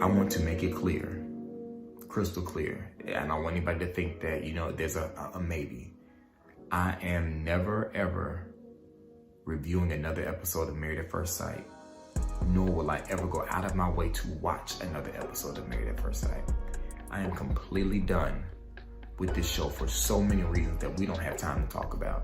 I want to make it clear, crystal clear. I don't want anybody to think that, there's a maybe. I am never, ever reviewing another episode of Married at First Sight, nor will I ever go out of my way to watch another episode of Married at First Sight. I am completely done with this show for so many reasons that we don't have time to talk about.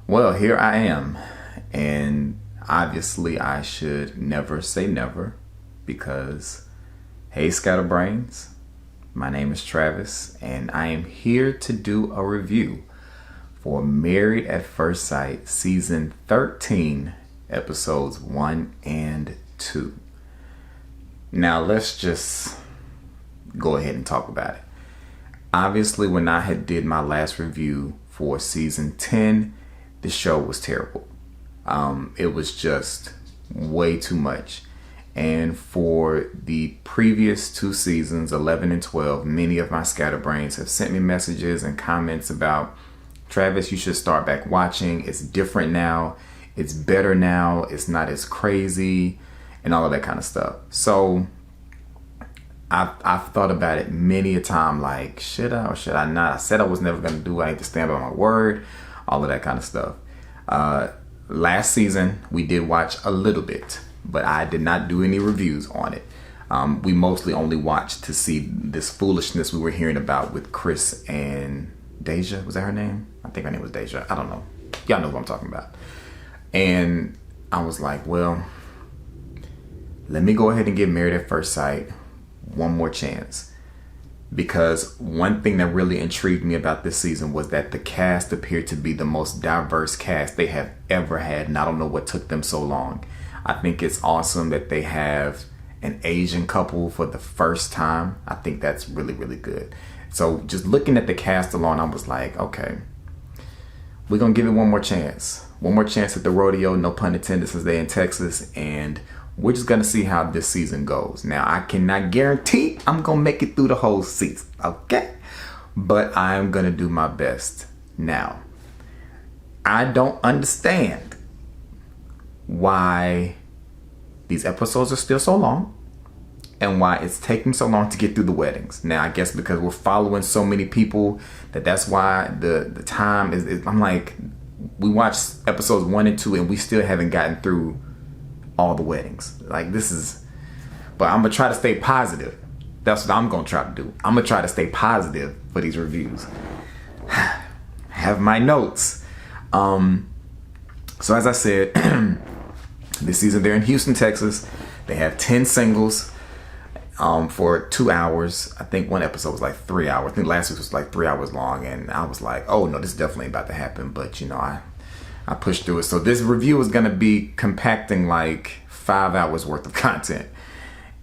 Well, here I am, and obviously I should never say never because, hey Scatterbrains, my name is Travis, and I am here to do a review for Married at First Sight Season 13, Episodes 1 and 2. Now, let's just go ahead and talk about it. Obviously, when I had did my last review for Season 10, the show was terrible. It was just way too much. And for the previous two seasons, 11 and 12, many of my scatterbrains have sent me messages and comments about, Travis, you should start back watching. It's different now. It's better now. It's not as crazy and all of that kind of stuff. So I've thought about it many a time, like, should I or should I not? I said I was never going to do it. I need to stand by my word. All of that kind of stuff. Last season, we did watch a little bit, but I did not do any reviews on it. We mostly only watched to see this foolishness we were hearing about with Chris and Deja. Was that her name? I think her name was Deja. I don't know. Y'all know what I'm talking about. And I was like, well, let me go ahead and give Married at First Sight one more chance. Because one thing that really intrigued me about this season was that the cast appeared to be the most diverse cast they have ever had. And I don't know what took them so long. I think it's awesome that they have an Asian couple for the first time. I think that's really, really good. So just looking at the cast alone, I was like, okay, we're going to give it one more chance. One more chance at the rodeo, no pun intended, since they're in Texas. And we're just going to see how this season goes. Now, I cannot guarantee I'm going to make it through the whole season, okay? But I'm going to do my best. Now, I don't understand why these episodes are still so long and why it's taking so long to get through the weddings. Now, I guess because we're following so many people that's why the time is I'm like, we watched episodes 1 and 2 and we still haven't gotten through all the weddings. Like, this is, but I'm gonna try to stay positive. That's what I'm gonna try to do. I'm gonna try to stay positive for these reviews. Have my notes. So as I said, this season they're in Houston, Texas. They have 10 singles for 2 hours. I think one episode was like 3 hours. I think last week was like 3 hours long, and I was like, oh no, this is definitely about to happen. But I pushed through it. So this review is going to be compacting like 5 hours worth of content.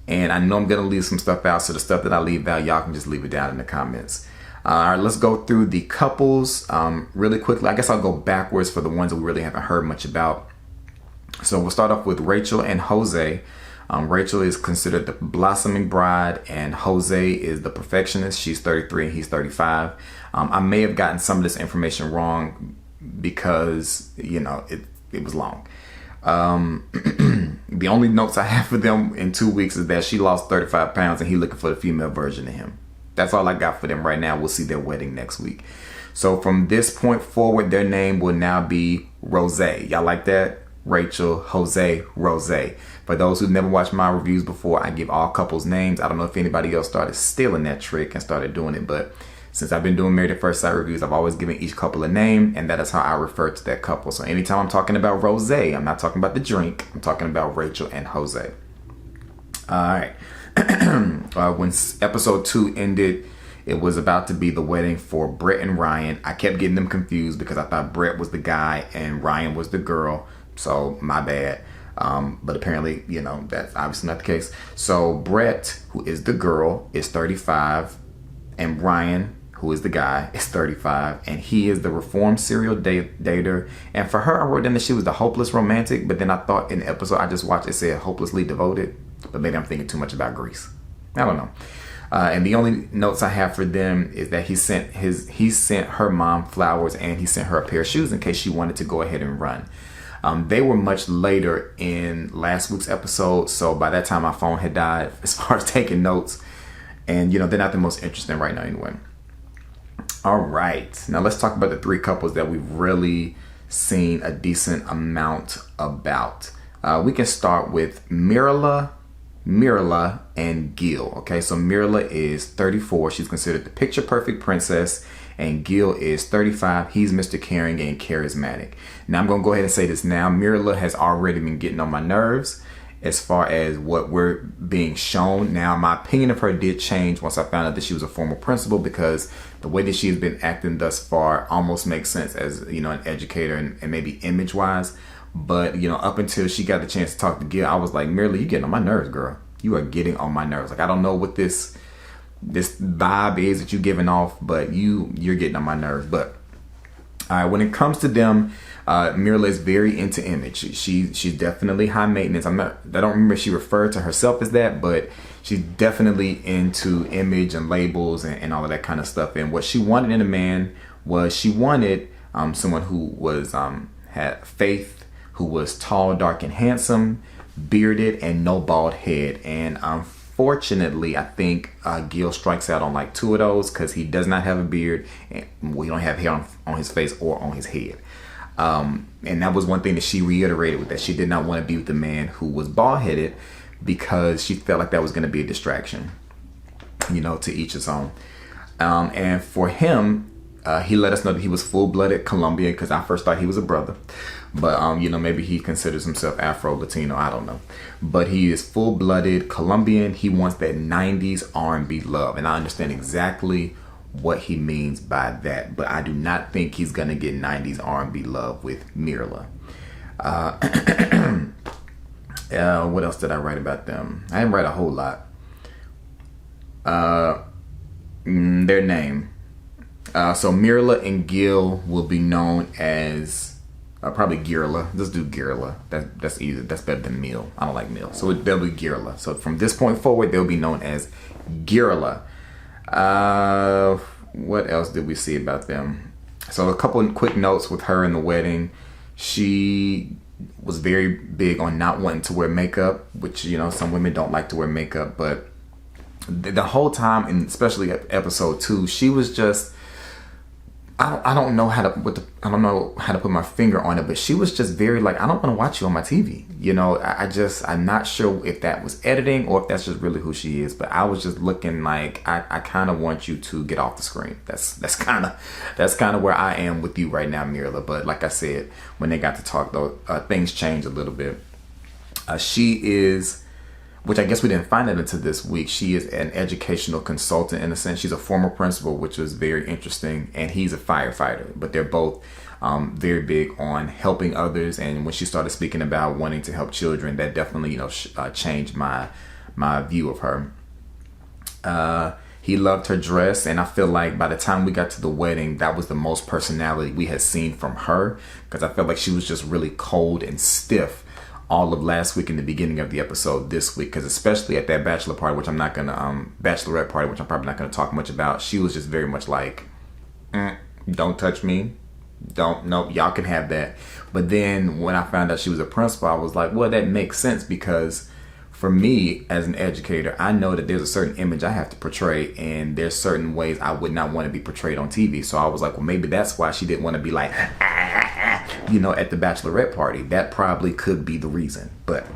And I know I'm going to leave some stuff out. So the stuff that I leave out, y'all can just leave it down in the comments. All right, let's go through the couples really quickly. I guess I'll go backwards for the ones that we really haven't heard much about. So we'll start off with Rachel and Jose. Rachel is considered the blossoming bride and Jose is the perfectionist. She's 33 and he's 35. I may have gotten some of this information wrong because it was long. The only notes I have for them in 2 weeks is that she lost 35 pounds and he looking for the female version of him. That's all I got for them right now. We'll see their wedding next week. So from this point forward, their name will now be Rose. Y'all like that? Rachel, Jose, Rose. For those who've never watched my reviews before, I give all couples names. I don't know if anybody else started stealing that trick and started doing it, but since I've been doing Married at First Sight reviews, I've always given each couple a name, and that is how I refer to that couple. So anytime I'm talking about Rose, I'm not talking about the drink. I'm talking about Rachel and Jose. All right. When episode 2 ended, it was about to be the wedding for Brett and Ryan. I kept getting them confused because I thought Brett was the guy and Ryan was the girl. So my bad. But apparently, that's obviously not the case. So Brett, who is the girl, is 35, and Ryan, who is the guy, is 35, and he is the reformed serial dater. And for her, I wrote in that she was the hopeless romantic, but then I thought in the episode I just watched, it said hopelessly devoted. But maybe I'm thinking too much about Grease. I don't know. And the only notes I have for them is that he sent her mom flowers, and he sent her a pair of shoes in case she wanted to go ahead and run. They were much later in last week's episode, so by that time my phone had died as far as taking notes, and they're not the most interesting right now anyway. All right, now let's talk about the three couples that we've really seen a decent amount about. We can start with Mirla, and Gil. Okay, so Mirla is 34. She's considered the picture perfect princess, and Gil is 35. He's Mr. Caring and charismatic. Now I'm gonna go ahead and say this now. Mirla has already been getting on my nerves as far as what we're being shown. Now my opinion of her did change once I found out that she was a former principal, because the way that she's been acting thus far almost makes sense as an educator and maybe image wise. But up until she got the chance to talk to Gil, I was like, Mirla, you getting on my nerves, girl. You are getting on my nerves. Like, I don't know what this vibe is that you're giving off, but you're getting on my nerves. But all right, when it comes to them, Mirla is very into image. She's definitely high maintenance. I don't remember if she referred to herself as that, but she's definitely into image and labels and all of that kind of stuff. And what she wanted in a man was she wanted someone who was had faith, who was tall, dark, and handsome, bearded, and no bald head. And unfortunately, I think Gil strikes out on like two of those, because he does not have a beard, and we don't have hair on his face or on his head. And that was one thing that she reiterated, with that she did not want to be with a man who was bald-headed, because she felt like that was going to be a distraction. To each his own. And for him, he let us know that he was full-blooded Colombian, because I first thought he was a brother. But, maybe he considers himself Afro-Latino. I don't know. But he is full-blooded Colombian. He wants that 90s R&B love. And I understand exactly what he means by that. But I do not think he's going to get 90s R&B love with Mirla. What else did I write about them? I didn't write a whole lot. Their name. So Mirla and Gil will be known as probably Girla. Let's do Girla. That's easy. That's better than Meal. I don't like Meal. So they'll be Girla. So from this point forward, they'll be known as Girla. What else did we see about them? So a couple of quick notes with her in the wedding. She was very big on not wanting to wear makeup, which, some women don't like to wear makeup. But the whole time, and especially episode 2, she was just, I don't know how to put my finger on it, but she was just very like, I don't want to watch you on my TV. I'm not sure if that was editing or if that's just really who she is. But I was just looking like, I kind of want you to get off the screen. That's kind of where I am with you right now, Mirla. But like I said, when they got to talk though, things changed a little bit. She is, which I guess we didn't find out until this week, she is an educational consultant in a sense. She's a former principal, which was very interesting, and he's a firefighter. But they're both very big on helping others. And when she started speaking about wanting to help children, that definitely changed my view of her. He loved her dress, and I feel like by the time we got to the wedding, that was the most personality we had seen from her, because I felt like she was just really cold and stiff all of last week and the beginning of the episode this week, because especially at that bachelorette party, which I'm probably not gonna talk much about, she was just very much like, don't touch me, nope, y'all can have that. But then when I found out she was a principal, I was like, well, that makes sense, because for me as an educator, I know that there's a certain image I have to portray, and there's certain ways I would not want to be portrayed on TV. So I was like, well, maybe that's why she didn't want to be like, at the bachelorette party. That probably could be the reason. But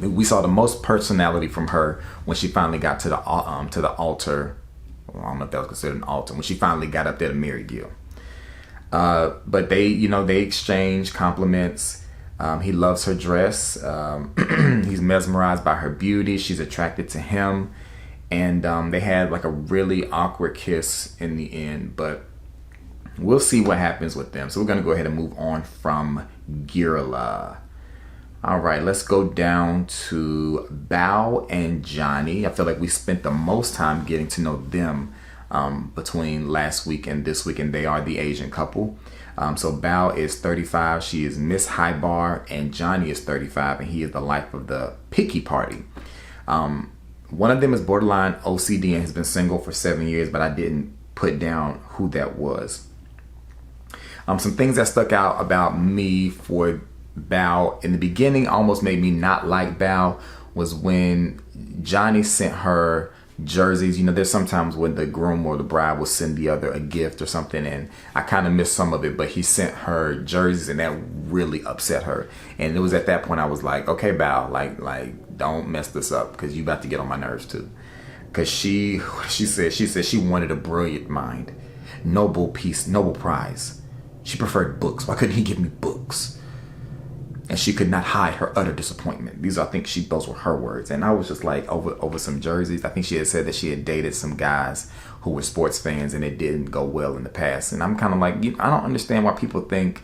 we saw the most personality from her when she finally got to the altar. Well, I don't know if that was considered an altar. When she finally got up there to Mira Gil. But they exchange compliments. He loves her dress. He's mesmerized by her beauty. She's attracted to him. And they had like a really awkward kiss in the end. But we'll see what happens with them. So we're going to go ahead and move on from Girla. All right, let's go down to Bao and Johnny. I feel like we spent the most time getting to know them between last week and this week, and they are the Asian couple. So Bao is 35, she is Miss High Bar, and Johnny is 35, and he is the life of the picky party. One of them is borderline OCD and has been single for 7 years, but I didn't put down who that was. Some things that stuck out about me for Bao in the beginning almost made me not like Bao was when Johnny sent her jerseys. You know, there's sometimes when the groom or the bride will send the other a gift or something, and I kind of missed some of it, but he sent her jerseys and that really upset her. And it was at that point I was like, okay, Bao, like don't mess this up, because you about to get on my nerves too. Because she said she wanted a brilliant mind, Nobel prize. She preferred books. Why couldn't he give me books? And she could not hide her utter disappointment. Those were her words. And I was just like, over some jerseys. I think she had said that she had dated some guys who were sports fans and it didn't go well in the past. And I'm kind of like, I don't understand why people think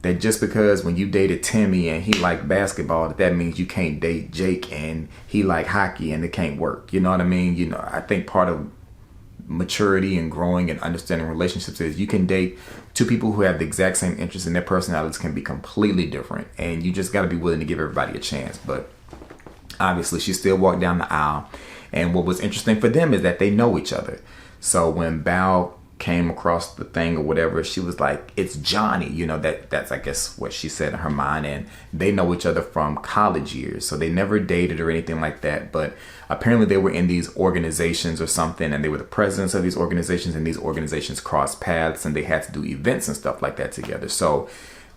that just because when you dated Timmy and he liked basketball, that means you can't date Jake and he liked hockey and it can't work. You know what I mean? You know, I think part of maturity and growing and understanding relationships is you can date two people who have the exact same interests and their personalities can be completely different, and you just got to be willing to give everybody a chance. But obviously she still walked down the aisle, and what was interesting for them is that they know each other. So when Bao came across the thing or whatever, she was like, it's Johnny. You know, that's I guess what she said in her mind. And they know each other from college years, so they never dated or anything like that, but apparently they were in these organizations or something, and they were the presidents of these organizations, and these organizations crossed paths and they had to do events and stuff like that together. So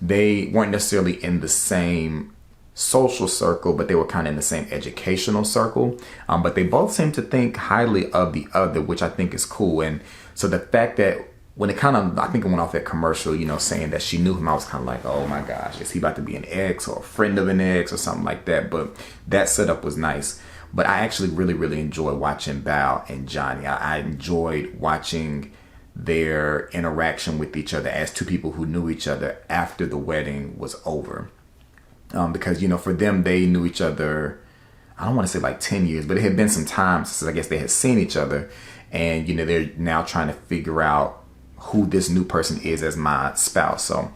they weren't necessarily in the same social circle, but they were kind of in the same educational circle. But they both seem to think highly of the other, which I think is cool. And so the fact that when I think it went off that commercial, you know, saying that she knew him, I was kind of like, oh my gosh, is he about to be an ex or a friend of an ex or something like that? But that setup was nice. But I actually really, really enjoyed watching Bao and Johnny. I enjoyed watching their interaction with each other as two people who knew each other after the wedding was over. Because, you know, for them, they knew each other, I don't want to say like 10 years, but it had been some time since I guess they had seen each other. And, you know, they're now trying to figure out who this new person is as my spouse. So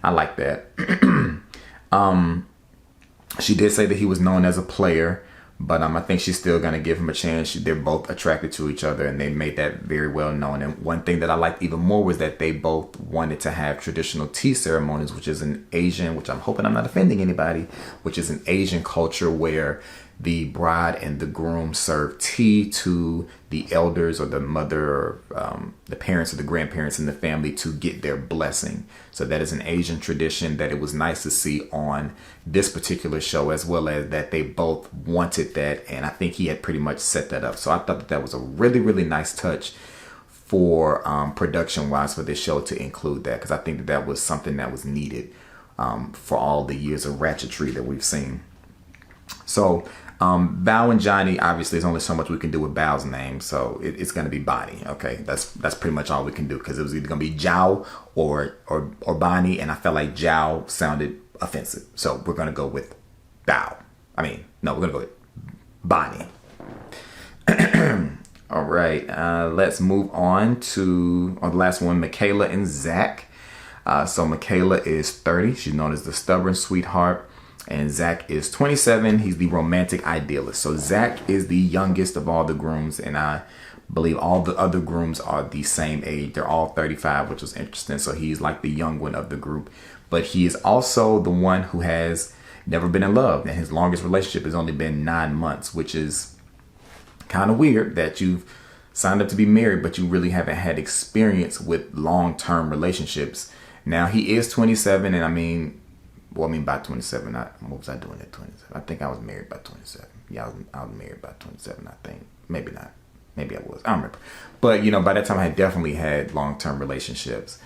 I like that. She did say that he was known as a player, but I think she's still going to give him a chance. They're both attracted to each other, and they made that very well known. And one thing that I liked even more was that they both wanted to have traditional tea ceremonies, which is an Asian, which I'm hoping I'm not offending anybody, which is an Asian culture where the bride and the groom serve tea to the elders or the mother or the parents or the grandparents in the family to get their blessing. So that is an Asian tradition that it was nice to see on this particular show, as well as that they both wanted that. And I think he had pretty much set that up. So I thought that was a really, really nice touch for production wise for this show to include that, because I think that was something that was needed for all the years of ratchetry that we've seen. So Bao and Johnny, obviously there's only so much we can do with Bao's name, so it's going to be Bonnie. Okay, that's pretty much all we can do, because it was either going to be Zhao or Bonnie, and I felt like Zhao sounded offensive, so we're going to go with Bao. We're going to go with Bonnie. All right, let's move on to the last one, Michaela and Zach. So Michaela is 30. She's known as the stubborn sweetheart. And Zach is 27. He's the romantic idealist. So Zach is the youngest of all the grooms, and I believe all the other grooms are the same age. They're all 35, which was interesting. So he's like the young one of the group. But he is also the one who has never been in love. And his longest relationship has only been 9 months, which is kind of weird that you've signed up to be married, but you really haven't had experience with long-term relationships. Now, he is 27, and by 27, what was I doing at 27? I think I was married by 27. Yeah, I was married by 27, I think. Maybe not. Maybe I was. I don't remember. But, you know, by that time I had definitely had long-term relationships,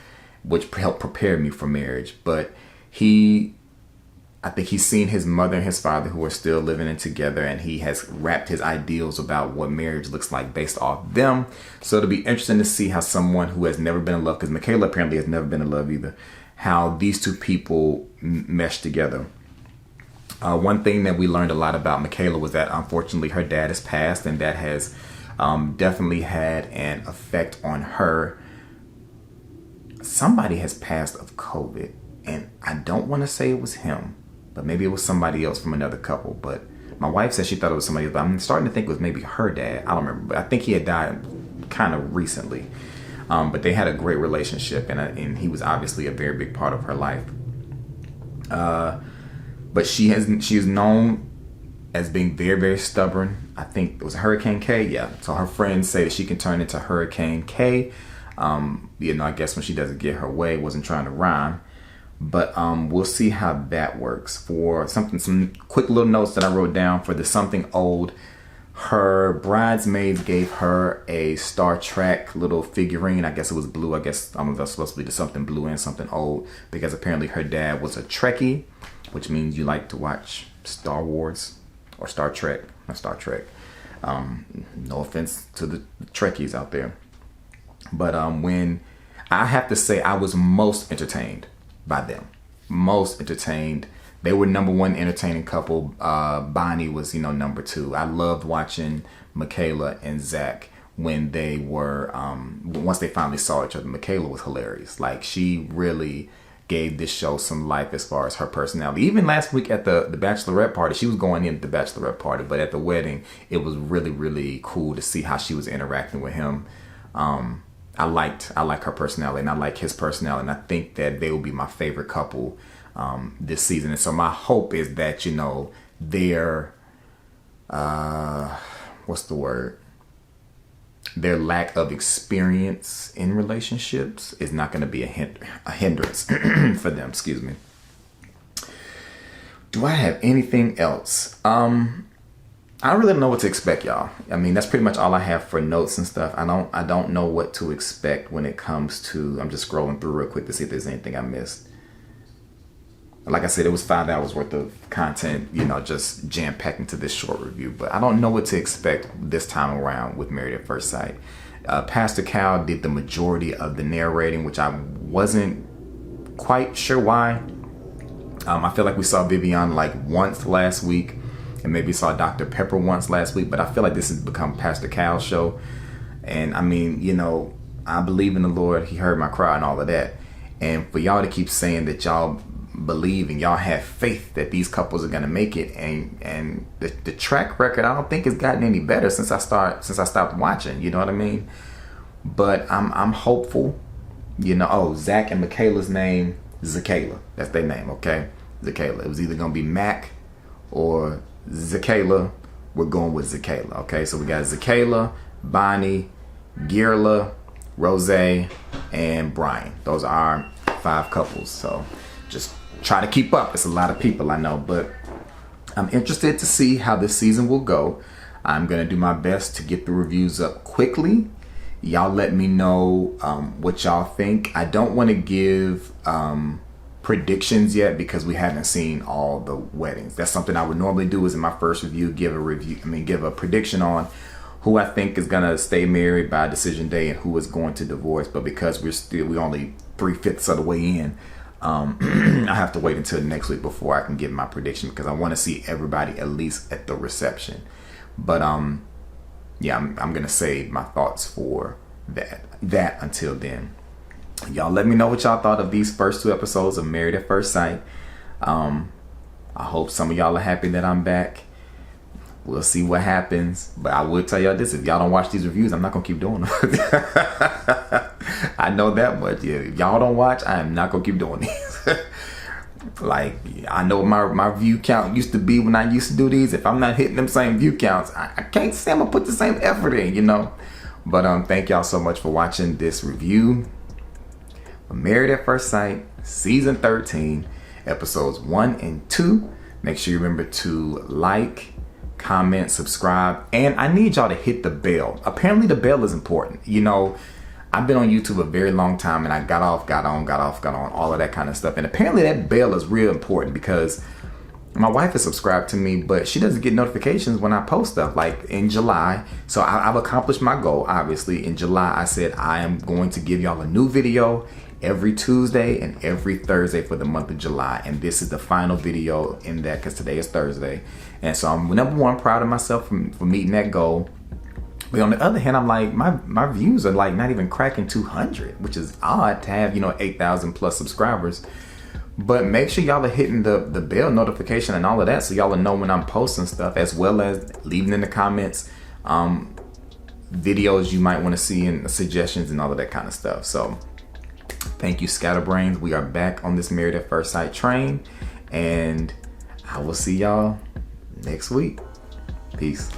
which helped prepare me for marriage. But I think he's seen his mother and his father who are still living in together, and he has wrapped his ideals about what marriage looks like based off them. So it'll be interesting to see how someone who has never been in love, because Michaela apparently has never been in love either, how these two people mesh together. One thing that we learned a lot about Michaela was that unfortunately her dad has passed, and that has definitely had an effect on her. Somebody has passed of COVID, and I don't want to say it was him, but maybe it was somebody else from another couple. But My wife said she thought it was somebody else, but I'm starting to think it was maybe her dad. I don't remember, but I think he had died kind of recently. But they had a great relationship, and he was obviously a very big part of her life. But she is known as being very, very stubborn. I think it was Hurricane K. Yeah. So her friends say that she can turn into Hurricane K. I guess when she doesn't get her way, wasn't trying to rhyme. But we'll see how that works. For some quick little notes that I wrote down for the something old. Her bridesmaids gave her a Star Trek little figurine. I guess it was blue. I guess that's supposed to be something blue and something old, because apparently her dad was a Trekkie, which means you like to watch Star Wars or Star Trek. Not Star Trek. No offense to the Trekkies out there. But when I have to say, I was most entertained by them. Most entertained. They were number one entertaining couple. Bonnie was, number two. I loved watching Michaela and Zach when they were, once they finally saw each other. Michaela was hilarious. Like, she really gave this show some life as far as her personality. Even last week at the bachelorette party, she was going in at the bachelorette party, but at the wedding, it was really, really cool to see how she was interacting with him. I like her personality, and I like his personality, and I think that they will be my favorite couple this season. And so my hope is that, their what's the word? Their lack of experience in relationships is not going to be a hindrance for them. Excuse me. Do I have anything else? I don't really know what to expect, y'all. I mean, that's pretty much all I have for notes and stuff. I don't know what to expect when it comes to. I'm just scrolling through real quick to see if there's anything I missed. Like I said, it was 5 hours worth of content, just jam-packed into this short review. But I don't know what to expect this time around with Married at First Sight. Pastor Cal did the majority of the narrating, which I wasn't quite sure why. I feel like we saw Vivian like once last week, and maybe saw Dr. Pepper once last week. But I feel like this has become Pastor Cal's show. And I mean, I believe in the Lord. He heard my cry and all of that. And for y'all to keep saying that y'all believe and y'all have faith that these couples are gonna make it, and the track record, I don't think it's gotten any better since I stopped watching. You know what I mean? But I'm hopeful. Zach and Michaela's name, Zakayla. That's their name, okay? Zakayla. It was either gonna be Mac or Zakayla. We're going with Zakayla, okay? So we got Zakayla, Bonnie, Girla, Rose, and Brian. Those are our 5 couples. So just try to keep up. It's a lot of people, I know, but I'm interested to see how this season will go. I'm going to do my best to get the reviews up quickly. Y'all let me know what y'all think. I don't want to give predictions yet because we haven't seen all the weddings. That's something I would normally do, is in my first review, give a prediction on who I think is going to stay married by decision day and who is going to divorce. But because we're only 3/5 of the way in, I have to wait until next week before I can give my prediction, because I want to see everybody at least at the reception. But I'm gonna save my thoughts for that until then. Y'all let me know what y'all thought of these first 2 episodes of Married at First Sight. I hope some of y'all are happy that I'm back. We'll see what happens. But I will tell y'all this: if y'all don't watch these reviews, I'm not gonna keep doing them. I know that much. Yeah, if y'all don't watch, I am not gonna keep doing these. Like, I know my view count used to be when I used to do these. If I'm not hitting them same view counts, I can't say I'm gonna put the same effort in, But thank y'all so much for watching this review of Married at First Sight, season 13, episodes 1 and 2. Make sure you remember to like, comment, subscribe, and I need y'all to hit the bell. Apparently the bell is important. I've been on YouTube a very long time, and I got off, got on, all of that kind of stuff. And apparently that bell is real important, because my wife is subscribed to me, but she doesn't get notifications when I post stuff. Like in July, so I've accomplished my goal. Obviously, in July, I said I am going to give y'all a new video every Tuesday and every Thursday for the month of July. And this is the final video in that, because today is Thursday. And so I'm, number one, proud of myself for meeting that goal. But on the other hand, I'm like, my views are like not even cracking 200, which is odd to have, 8,000 plus subscribers. But make sure y'all are hitting the bell notification and all of that, so y'all will know when I'm posting stuff, as well as leaving in the comments videos you might want to see and suggestions and all of that kind of stuff. So thank you, Scatterbrains. We are back on this Married at First Sight train, and I will see y'all next week. Peace.